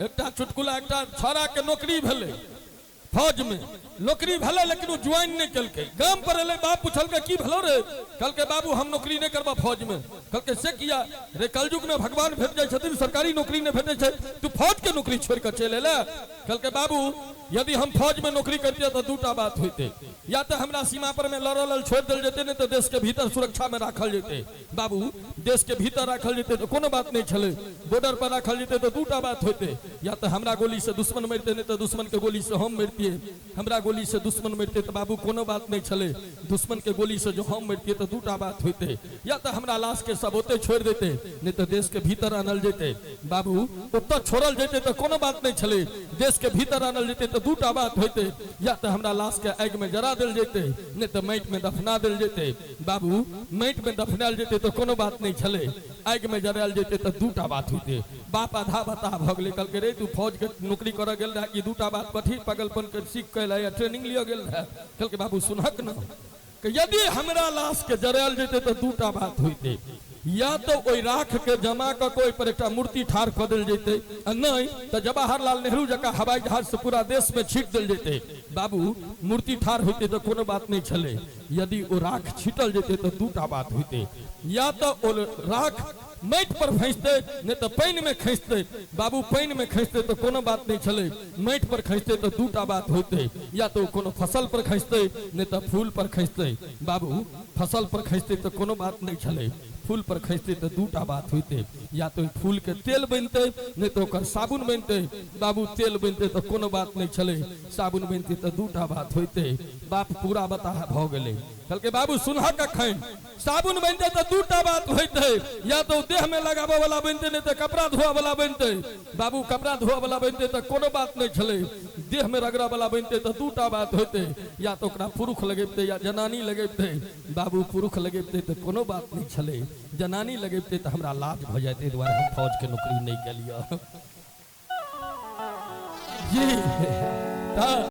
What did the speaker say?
एक चुटकुला एक छौड़ा के नौकरी भेले फौज में नौकरी भेले लेकिन ज्वाइन नहीं कल के गांव पर एले बाप पूछल के की भेलो रे कल के बाबू हम नौकरी नहीं करबा फौज में कल के से किया रे कलयुग में भगवान भेज जाय छथिन सरकारी नौकरी नहीं भेटे छै तू फौज के नौकरी छोड़ के चल एले कल के बाबू यदि हम फौज में नौकरी करते तो दूटा बात होते या तो हमरा सीमा पर में लड़ल छोड़ दिल जेते नहीं तो देश के भीतर सुरक्षा में राखल जेते बाबू देश के भीतर राखल जेते तो कोनो बात नहीं छले बॉर्डर पर राखल जेते तो दूटा बात होते या तो हमरा गोली से दुश्मन मरते नहीं तो दुश्मन के गोली से हम मरतिए हमरा गोली से दुश्मन मरते तो बाबू कोनो बात नहीं छले दुश्मन के गोली से जो हम मरतिए तो दूटा बात होते या तो हमरा लाश के सब ओते छोड़ देते नहीं तो देश के भीतर आनल जेते बाबू ओत छोड़ल जेते तो कोनो बात नहीं छले देश के भीतर आनल जेते तो दूटा बात होते या तो हमरा लाश के आग में जरा दिल जेते नहीं तो माटि में दफना दिल जेते बाबू माटि में दफनाल जेते तो कोनो बात नहीं छले आग में जराल जेते तो दूटा बात होते बाप आधा बता भ गेलै कल के रे तू फौज के नौकरी कर गेल रहा कि दूटा बात कथी पागलपन के सीख के या ट्रेनिंग लिया गेल रहा कल के बाबू सुनहक न कि यदि हमरा लाश के जराल जेते तो दूटा बात होते या तो ओई राख के जमा क कोई पर एक मूर्ति ठाड़ क दिल जेते नहीं तो जवाहरलाल नेहरू जका हवाई जहाज से पूरा देश में छीट दिल जेते बाबू मूर्ति ठाड़ होते तो कोनो बात नहीं छले यदि ओ राख छीटल जेते तो दूटा बात होते या तो ओ राख माटि पर फैसते नहीं तो पानी में खसते बाबू पानी में खसते तो कोनो बात नहीं छले माटि पर खसते तो दूटा बात होते या तो कोनो फसल पर खसते नहीं तो फूल पर खसते बाबू फसल पर खसते तो कोनो बात नहीं छले फूल पर खसते तो दूटा बात होते या तो फूल के तेल बनते नहीं तो ओकर साबुन बनते बाबू तेल बनते तो कोनो बात नहीं छले साबुन बनते तो दूटा बात होते बाप पूरा बता भ गेले कल के बाबू सुनह कखन साबुन बनते तो दूटा बात होते या तो देह में लगाबे वाला बनते नहीं तो कपड़ा धोआ वाला बनते बाबू कपड़ा धोआ वाला बनते तो कोनो बात नहीं छले देह में रगड़ा वाला बनते तो दूटा बात होते या तो ओकरा पुरुष लगेबते या जनानी लगेबते बाबू पुरुष लगेबते तो कोनो बात नहीं छले जनानी लगेबते तो हमरा लाज भ जाते द्वारा हम फौज के नौकरी नहीं केलिए ये